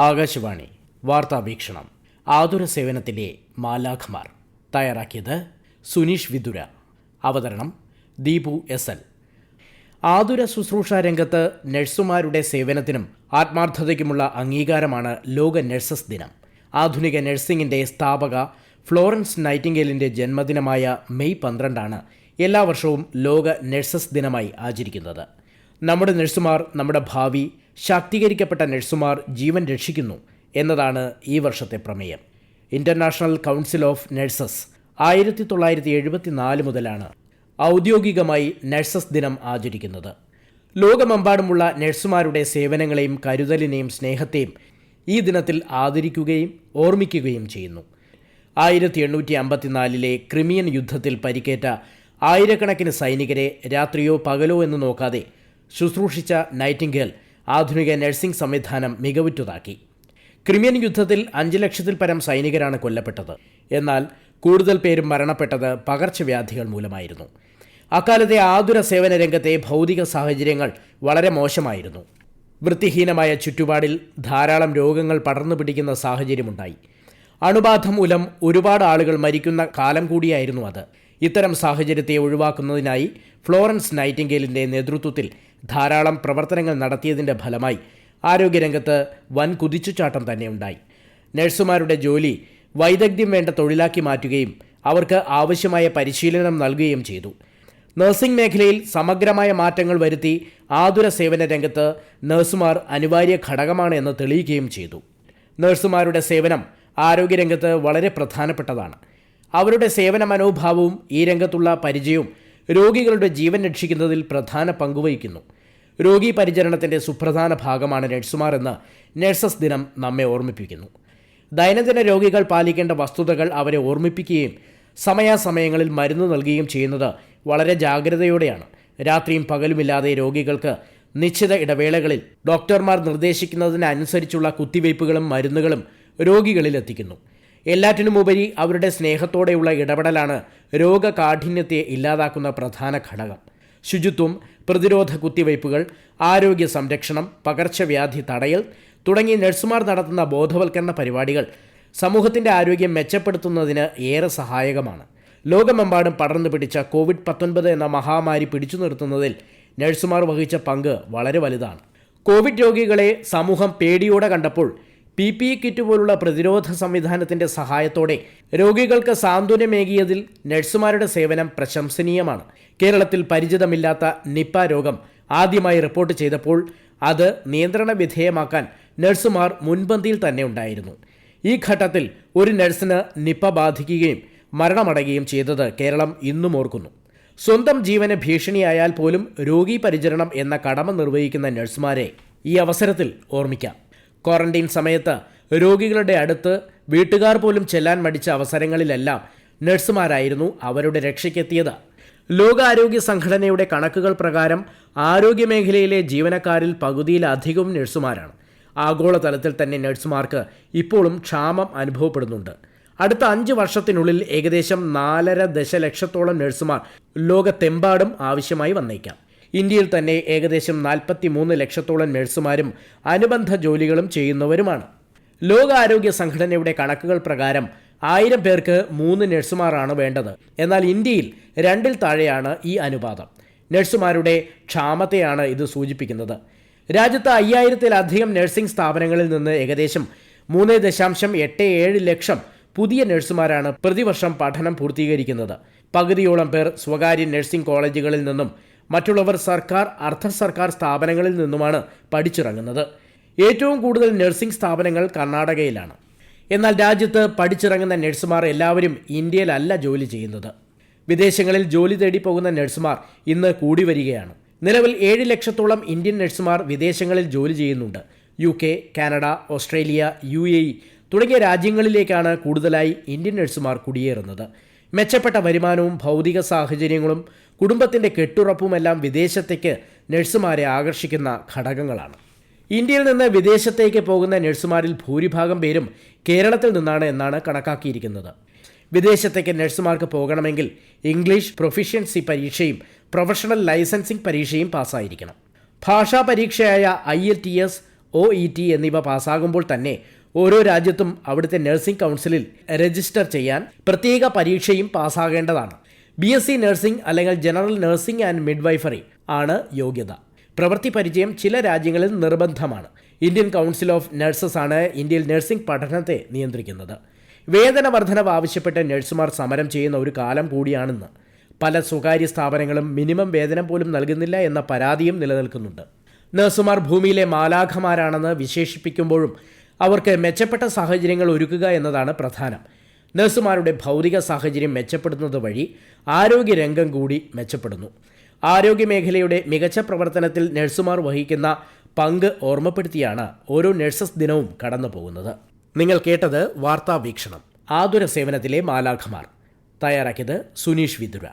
ആകാശവാണി വാർത്താവീക്ഷണം. ആതുര സേവനത്തിലെ മാലാഖമാർ. തയ്യാറാക്കിയത് സുനീഷ് വിദുര. അവതരണം ദീപു എസ് എൽ. ആതുര ശുശ്രൂഷ രംഗത്ത് നഴ്സുമാരുടെ സേവനത്തിനും ആത്മാർത്ഥതയ്ക്കുമുള്ള അംഗീകാരമാണ് ലോക നഴ്സസ് ദിനം. ആധുനിക നഴ്സിംഗിന്റെ സ്ഥാപക ഫ്ലോറൻസ് നൈറ്റിംഗേലിന്റെ ജന്മദിനമായ മെയ് 12 എല്ലാ വർഷവും ലോക നഴ്സസ് ദിനമായി ആചരിക്കുന്നത്. നമ്മുടെ നഴ്സുമാർ നമ്മുടെ ഭാവി, ശാക്തീകരിക്കപ്പെട്ട നഴ്സുമാർ ജീവൻ രക്ഷിക്കുന്നു എന്നതാണ് ഈ വർഷത്തെ പ്രമേയം. ഇന്റർനാഷണൽ കൗൺസിൽ ഓഫ് നഴ്സസ് 1974 മുതലാണ് ഔദ്യോഗികമായി നഴ്സസ് ദിനം ആചരിക്കുന്നത്. ലോകമെമ്പാടുമുള്ള നഴ്സുമാരുടെ സേവനങ്ങളെയും കരുതലിനെയും സ്നേഹത്തെയും ഈ ദിനത്തിൽ ആദരിക്കുകയും ഓർമ്മിക്കുകയും ചെയ്യുന്നു. 1854 ക്രിമിയൻ യുദ്ധത്തിൽ പരിക്കേറ്റ ആയിരക്കണക്കിന് സൈനികരെ രാത്രിയോ പകലോ എന്ന് നോക്കാതെ ശുശ്രൂഷിച്ച നൈറ്റിംഗേൽ ആധുനിക നഴ്സിംഗ് സംവിധാനം മികവുറ്റതാക്കി. ക്രിമിയൻ യുദ്ധത്തിൽ 5 ലക്ഷത്തിൽ പരം സൈനികരാണ് കൊല്ലപ്പെട്ടത്. എന്നാൽ കൂടുതൽ പേരും മരണപ്പെട്ടത് പകർച്ചവ്യാധികൾ മൂലമായിരുന്നു. അക്കാലത്തെ ആതുര സേവന രംഗത്തെ ഭൗതിക സാഹചര്യങ്ങൾ വളരെ മോശമായിരുന്നു. വൃത്തിഹീനമായ ചുറ്റുപാടിൽ ധാരാളം രോഗങ്ങൾ പടർന്നു പിടിക്കുന്ന സാഹചര്യമുണ്ടായി. അണുബാധ മൂലം ഒരുപാട് ആളുകൾ മരിക്കുന്ന കാലം കൂടിയായിരുന്നു അത്. ഇത്തരം സാഹചര്യത്തെ ഒഴിവാക്കുന്നതിനായി ഫ്ലോറൻസ് നൈറ്റിംഗേലിന്റെ നേതൃത്വത്തിൽ ധാരാളം പ്രവർത്തനങ്ങൾ നടത്തിയതിൻ്റെ ഫലമായി ആരോഗ്യരംഗത്ത് വൻ കുതിച്ചുചാട്ടം തന്നെ ഉണ്ടായി. നഴ്സുമാരുടെ ജോലി വൈദഗ്ധ്യം വേണ്ട തൊഴിലാക്കി മാറ്റുകയും അവർക്ക് ആവശ്യമായ പരിശീലനം നൽകുകയും ചെയ്തു. നഴ്സിംഗ് മേഖലയിൽ സമഗ്രമായ മാറ്റങ്ങൾ വരുത്തി ആതുര സേവന രംഗത്ത് നഴ്സുമാർ അനിവാര്യ ഘടകമാണ് എന്ന് തെളിയിക്കുകയും ചെയ്തു. നഴ്സുമാരുടെ സേവനം ആരോഗ്യരംഗത്ത് വളരെ പ്രധാനപ്പെട്ടതാണ്. അവരുടെ സേവന മനോഭാവവും ഈ രംഗത്തുള്ള പരിചയവും രോഗികളുടെ ജീവൻ രക്ഷിക്കുന്നതിൽ പ്രധാന പങ്കുവഹിക്കുന്നു. രോഗീ പരിചരണത്തിൻ്റെ സുപ്രധാന ഭാഗമാണ് നഴ്സുമാർ എന്ന് നഴ്സസ് ദിനം നമ്മെ ഓർമ്മിപ്പിക്കുന്നു. ദൈനംദിന രോഗികൾ പാലിക്കേണ്ട വസ്തുതകൾ അവരെ ഓർമ്മിപ്പിക്കുകയും സമയാസമയങ്ങളിൽ മരുന്ന് നൽകുകയും ചെയ്യുന്നത് വളരെ ജാഗ്രതയോടെയാണ്. രാത്രിയും പകലുമില്ലാതെ രോഗികൾക്ക് നിശ്ചിത ഇടവേളകളിൽ ഡോക്ടർമാർ നിർദ്ദേശിക്കുന്നതിനനുസരിച്ചുള്ള കുത്തിവയ്പ്പുകളും മരുന്നുകളും രോഗികളിൽ എത്തിക്കുന്നു. എല്ലാറ്റിനുമുപരി അവരുടെ സ്നേഹത്തോടെയുള്ള ഇടപെടലാണ് രോഗകാഠിന്യത്തെ ഇല്ലാതാക്കുന്ന പ്രധാന ഘടകം. ശുചിത്വം, പ്രതിരോധ കുത്തിവയ്പ്പുകൾ, ആരോഗ്യ സംരക്ഷണം, പകർച്ചവ്യാധി തടയൽ തുടങ്ങി നഴ്സുമാർ നടത്തുന്ന ബോധവൽക്കരണ പരിപാടികൾ സമൂഹത്തിൻ്റെ ആരോഗ്യം മെച്ചപ്പെടുത്തുന്നതിന് ഏറെ സഹായകമാണ്. ലോകമെമ്പാടും പടർന്നു പിടിച്ച COVID-19 എന്ന മഹാമാരി പിടിച്ചു നിർത്തുന്നതിൽ നഴ്സുമാർ വഹിച്ച പങ്ക് വളരെ വലുതാണ്. കോവിഡ് രോഗികളെ സമൂഹം പേടിയോടെ കണ്ടപ്പോൾ PPE കിറ്റ് പോലുള്ള പ്രതിരോധ സംവിധാനത്തിൻ്റെ സഹായത്തോടെ രോഗികൾക്ക് സാന്ത്വനമേകിയതിൽ നഴ്സുമാരുടെ സേവനം പ്രശംസനീയമാണ്. കേരളത്തിൽ പരിചിതമില്ലാത്ത നിപ്പ രോഗം ആദ്യമായി റിപ്പോർട്ട് ചെയ്തപ്പോൾ അത് നിയന്ത്രണ വിധേയമാക്കാൻ നഴ്സുമാർ മുൻപന്തിയിൽ തന്നെ ഉണ്ടായിരുന്നു. ഈ ഘട്ടത്തിൽ ഒരു നഴ്സിന് നിപ്പ ബാധിക്കുകയും മരണമടയുകയും ചെയ്തത് കേരളം ഇന്നും ഓർക്കുന്നു. സ്വന്തം ജീവന് ഭീഷണിയായാൽ പോലും രോഗീ പരിചരണം എന്ന കടമ നിർവഹിക്കുന്ന നഴ്സുമാരെ ഈ അവസരത്തിൽ ഓർമ്മിക്കാം. ക്വാറന്റൈൻ സമയത്ത് രോഗികളുടെ അടുത്ത് വീട്ടുകാർ പോലും ചെല്ലാൻ മടിച്ച അവസരങ്ങളിലെല്ലാം നഴ്സുമാരായിരുന്നു അവരുടെ രക്ഷയ്ക്കെത്തിയത്. ലോകാരോഗ്യ സംഘടനയുടെ കണക്കുകൾ പ്രകാരം ആരോഗ്യമേഖലയിലെ ജീവനക്കാരിൽ പകുതിയിലധികവും നഴ്സുമാരാണ്. ആഗോളതലത്തിൽ തന്നെ നഴ്സുമാർക്ക് ഇപ്പോഴും ക്ഷാമം അനുഭവപ്പെടുന്നുണ്ട്. അടുത്ത 5 വർഷത്തിനുള്ളിൽ ഏകദേശം 4.5 ദശലക്ഷത്തോളം നഴ്സുമാർ ലോകത്തെമ്പാടും ആവശ്യമായി വന്നേക്കാം. ഇന്ത്യയിൽ തന്നെ ഏകദേശം 43 ലക്ഷത്തോളം നഴ്സുമാരും അനുബന്ധ ജോലികളും ചെയ്യുന്നവരുമാണ്. ലോകാരോഗ്യ സംഘടനയുടെ കണക്കുകൾ പ്രകാരം 1000 പേർക്ക് 3 നഴ്സുമാരാണ് വേണ്ടത്. എന്നാൽ ഇന്ത്യയിൽ 2-ൽ താഴെയാണ് ഈ അനുപാതം. നഴ്സുമാരുടെ ക്ഷാമത്തെയാണ് ഇത് സൂചിപ്പിക്കുന്നത്. രാജ്യത്ത് 5000-ത്തിലധികം നഴ്സിംഗ് സ്ഥാപനങ്ങളിൽ നിന്ന് ഏകദേശം 3.87 ലക്ഷം പുതിയ നഴ്സുമാരാണ് പ്രതിവർഷം പഠനം പൂർത്തീകരിക്കുന്നത്. പകുതിയോളം പേർ സ്വകാര്യ നഴ്സിംഗ് കോളേജുകളിൽ നിന്നും മറ്റുള്ളവർ സർക്കാർ, അർദ്ധ സർക്കാർ സ്ഥാപനങ്ങളിൽ നിന്നുമാണ് പഠിച്ചിറങ്ങുന്നത്. ഏറ്റവും കൂടുതൽ നഴ്സിംഗ് സ്ഥാപനങ്ങൾ കർണാടകയിലാണ്. എന്നാൽ രാജ്യത്ത് പഠിച്ചിറങ്ങുന്ന നഴ്സുമാർ എല്ലാവരും ഇന്ത്യയിലല്ല ജോലി ചെയ്യുന്നത്. വിദേശങ്ങളിൽ ജോലി തേടി പോകുന്ന നഴ്സുമാർ ഇന്ന് കൂടി വരികയാണ്. നിലവിൽ 7 ലക്ഷത്തോളം ഇന്ത്യൻ നഴ്സുമാർ വിദേശങ്ങളിൽ ജോലി ചെയ്യുന്നുണ്ട്. UK, കാനഡ, ഓസ്ട്രേലിയ, UAE തുടങ്ങിയ രാജ്യങ്ങളിലേക്കാണ് കൂടുതലായി ഇന്ത്യൻ നഴ്സുമാർ കുടിയേറുന്നത്. മെച്ചപ്പെട്ട വരുമാനവും ഭൗതിക സാഹചര്യങ്ങളും കുടുംബത്തിൻ്റെ കെട്ടുറപ്പുമെല്ലാം വിദേശത്തേക്ക് നഴ്സുമാരെ ആകർഷിക്കുന്ന ഘടകങ്ങളാണ്. ഇന്ത്യയിൽ നിന്ന് വിദേശത്തേക്ക് പോകുന്ന നഴ്സുമാരിൽ ഭൂരിഭാഗം പേരും കേരളത്തിൽ നിന്നാണ് എന്നാണ് കണക്കാക്കിയിരിക്കുന്നത്. വിദേശത്തേക്ക് നഴ്സുമാർക്ക് പോകണമെങ്കിൽ ഇംഗ്ലീഷ് പ്രൊഫിഷ്യൻസി പരീക്ഷയും പ്രൊഫഷണൽ ലൈസൻസിംഗ് പരീക്ഷയും പാസ്സായിരിക്കണം. ഭാഷാ പരീക്ഷയായ IELTS OET എന്നിവ പാസ്സാകുമ്പോൾ തന്നെ ഓരോ രാജ്യത്തും അവിടുത്തെ നഴ്സിംഗ് കൗൺസിലിൽ രജിസ്റ്റർ ചെയ്യാൻ പ്രത്യേക പരീക്ഷയും പാസ്സാകേണ്ടതാണ്. BSc നഴ്സിംഗ് അല്ലെങ്കിൽ ജനറൽ നഴ്സിംഗ് ആൻഡ് മിഡ്വൈഫറി ആണ് യോഗ്യത. പ്രവൃത്തി പരിചയം ചില രാജ്യങ്ങളിൽ നിർബന്ധമാണ്. ഇന്ത്യൻ കൗൺസിൽ ഓഫ് നഴ്സസ് ആണ് ഇന്ത്യയിൽ നഴ്സിംഗ് പഠനത്തെ നിയന്ത്രിക്കുന്നത്. വേതന വർധനവ് ആവശ്യപ്പെട്ട് നഴ്സുമാർ സമരം ചെയ്യുന്ന ഒരു കാലം കൂടിയാണെന്ന്. പല സ്വകാര്യ സ്ഥാപനങ്ങളും മിനിമം വേതനം പോലും നൽകുന്നില്ല എന്ന പരാതിയും നിലനിൽക്കുന്നുണ്ട്. നഴ്സുമാർ ഭൂമിയിലെ മാലാഖമാരാണെന്ന് വിശേഷിപ്പിക്കുമ്പോഴും അവർക്ക് മെച്ചപ്പെട്ട സാഹചര്യങ്ങൾ ഒരുക്കുക എന്നതാണ് പ്രധാനം. നഴ്സുമാരുടെ ഭൗതിക സാഹചര്യം മെച്ചപ്പെടുന്നത് വഴി ആരോഗ്യരംഗം കൂടി മെച്ചപ്പെടുന്നു. ആരോഗ്യമേഖലയുടെ മികച്ച പ്രവർത്തനത്തിൽ നഴ്സുമാർ വഹിക്കുന്ന പങ്ക് ഓർമ്മപ്പെടുത്തിയാണ് ഓരോ നഴ്സസ് ദിനവും കടന്നു പോകുന്നത്. നിങ്ങൾ കേട്ടത് വാർത്താ വീക്ഷണം. ആതുര സേവനത്തിലെ മാലാഖമാർ. തയ്യാറാക്കിയത് സുനീഷ് വിദുര.